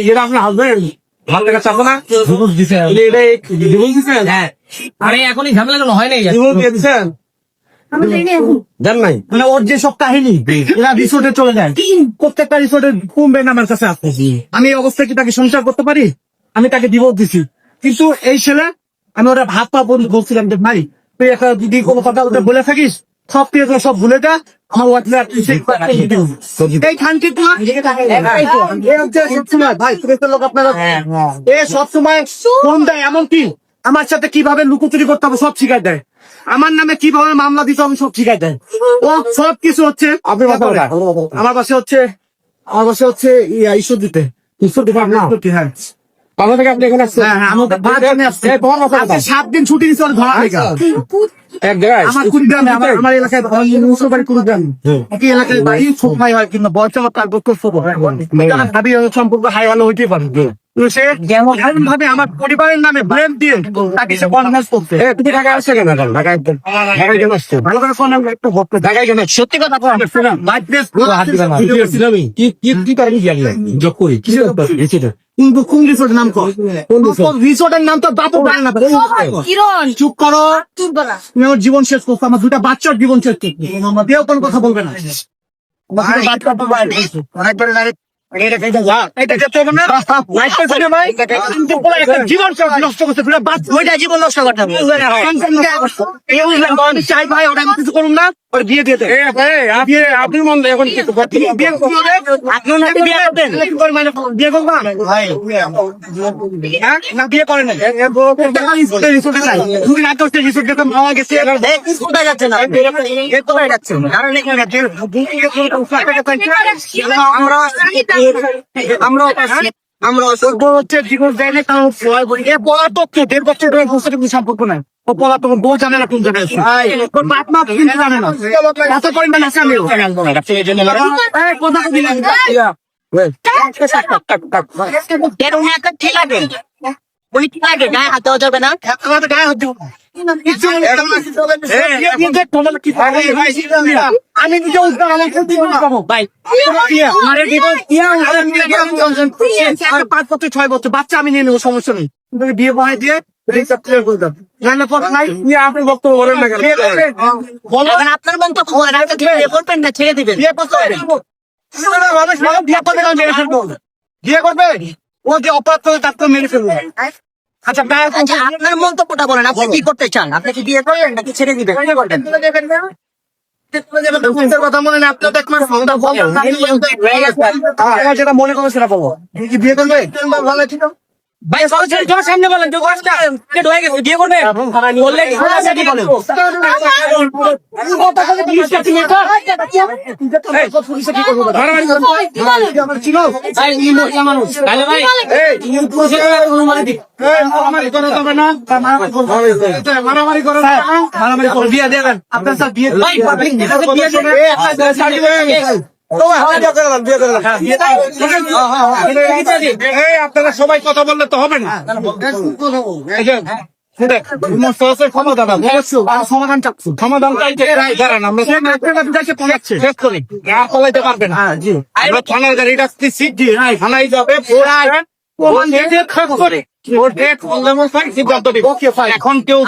এটা আপনার হাজবেন্ড ভালো টাকা চাবো না ডিভোর্স দিছে এটা ডিভোর্স দিচ্ছেন হ্যাঁ আরে এখনই ঝামেলা কোনো হয় নাই ডিভোর্স দিয়ে দিচ্ছেন জান নাই মানে ওর যে সব কাহিনী এরা রিসোর্টে চলে যায় প্রত্যেকটা রিসোর্টে কমবেন আমার কাছে আসতে আমি এই অবস্থায় কি তাকে সংসার করতে পারি আমি তাকে ডিভোর্স দিছি কিন্তু এই ছেলে আমি ওরা ভাত পা বলছিলাম যে ভাই তুই একটা যদি কোনো কথা ওটা বলে থাকিস সব তুই এগুলো সব ভুলে যা আমার এই খানটি সবসময় ভাই তুমি তো লোক আপনারা এ সবসময় ফোন দেয় এমনকি আমার সাথে কিভাবে লুকোচুরি করতে হবে সব শিখাই দেয় আমার নামে কিভাবে মামলা দিতে হবে সব শিখাই দেয় ও সব কিছু হচ্ছে আপনি কথা বলেন আমার পাশে হচ্ছে ঈশ্বর দিতে হ্যাঁ বাংলা থেকে আপনি এখানে আসছেন হ্যাঁ আমাকে আজকে 7 দিন ছুটি দিচ্ছে ধরা লেখা এক জায়গায় আমার কুড়িগ্রামে আমার এলাকায় মুসুর বাড়ি কুড়িগ্রামে একই এলাকায় বাড়ি ছোট ভাই হয় কিন্তু বয়স আমার তার বছর ছোট ভাবি সম্পর্ক হাই ভালো হইতেই পারে সে এমন ভাবে আমার পরিবারের নামে ব্লেম দিয়ে তাকে সে কনভিন্স করতে তুমি ঢাকায় আসছে কেন ঢাকায় ঢাকায় কেন আসছে ভালো করে ফোন একটু ভক্ত ঢাকায় কেন সত্যি কথা কি কি কি কারণে যোগ করি কি কিন্তু কোন রিসোর্টের নাম কর রিসোর্টের নাম তো বাপু জানে না কিরণ চুপ করো চুপ করা তুমি আমার জীবন শেষ করছো আমার দুটা বাচ্চার জীবন শেষ করছো কেউ কোনো কথা বলবে না জীবন নষ্ট করছে জীবন নষ্ট করতে হবে চাই ভাই ওরা কিছু করুন না ওর বিয়ে দিয়ে দেয় আপনি মন এখন কিছু বিয়ে বিয়ে করবো না বিয়ে করে না দুদিন আগে হচ্ছে রিসোর্ট দেখে মামা গেছে কোথায় যাচ্ছে না কোথায় যাচ্ছে আমরা আমরা আমরা হচ্ছে জীবন দেয় না কারণ পড়ার তথ্য 1.5 বছর ধরে বসে কিন্তু সম্পর্ক নাই ও পড়া তোমার বউ জানে না কোন জায়গায় বাপ মা কিন্তু জানে না এত পরিমাণ আছে আমি কথা দিলাম গায়ে হাতে যাবে না গায়ে হতে আমি নিজে উদ্ধার আমার ভাই 5 বছর 6 বছর বাচ্চা আমি নিয়ে নেবো সমস্যা নেই বিয়ে বহাই দিয়ে আপনি বক্তব্য বলেন না আপনার মন তো করবেন না ছেড়ে দিবেন বিয়ে করবে ও যে অপরাধ করে তার তো মেরে ফেলবে আচ্ছা আপনার মন্তব্যটা বলেন আপনি কি করতে চান আপনি কি বিয়ে করবেন নাকি ছেড়ে দিবেন কথা মনে নেই আপনার যেটা মনে করবো সেটা বলবো কি বিয়ে করবে ভালো ছিল ভাই সামনে বলেন হয়ে গেছে বিয়ে করবে বললে মারামারি করো বিয়ে দেবেন আপনার স্যার বিয়ে আপনারা সবাই কথা বললে তো হবে না সমাধান চাচ্ছি সমাধান শেষ করি আর পলাইতে পারবে না আমরা থানায় গাড়িটা থানায় যাবে এখন কেউ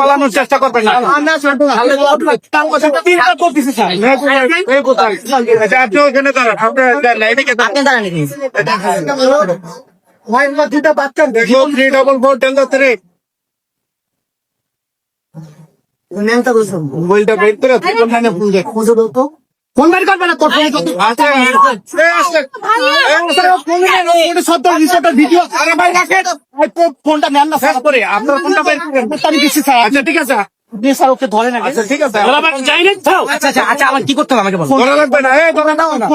পালানোর চেষ্টা করবেন না দুটা বাচ্চা দেখো 344 মোবাইলটা বের করে ফোন বের করবে না তোর ভিডিও ফোনটা নেন না স্যার করে আপনার ফোনটা বের আমি দিচ্ছি স্যার আচ্ছা ঠিক আছে স্যার ওকে ধরে না ঠিক আছে যাই না আচ্ছা আচ্ছা আচ্ছা আমার কি করতে হবে আমাকে বলো লাগবে না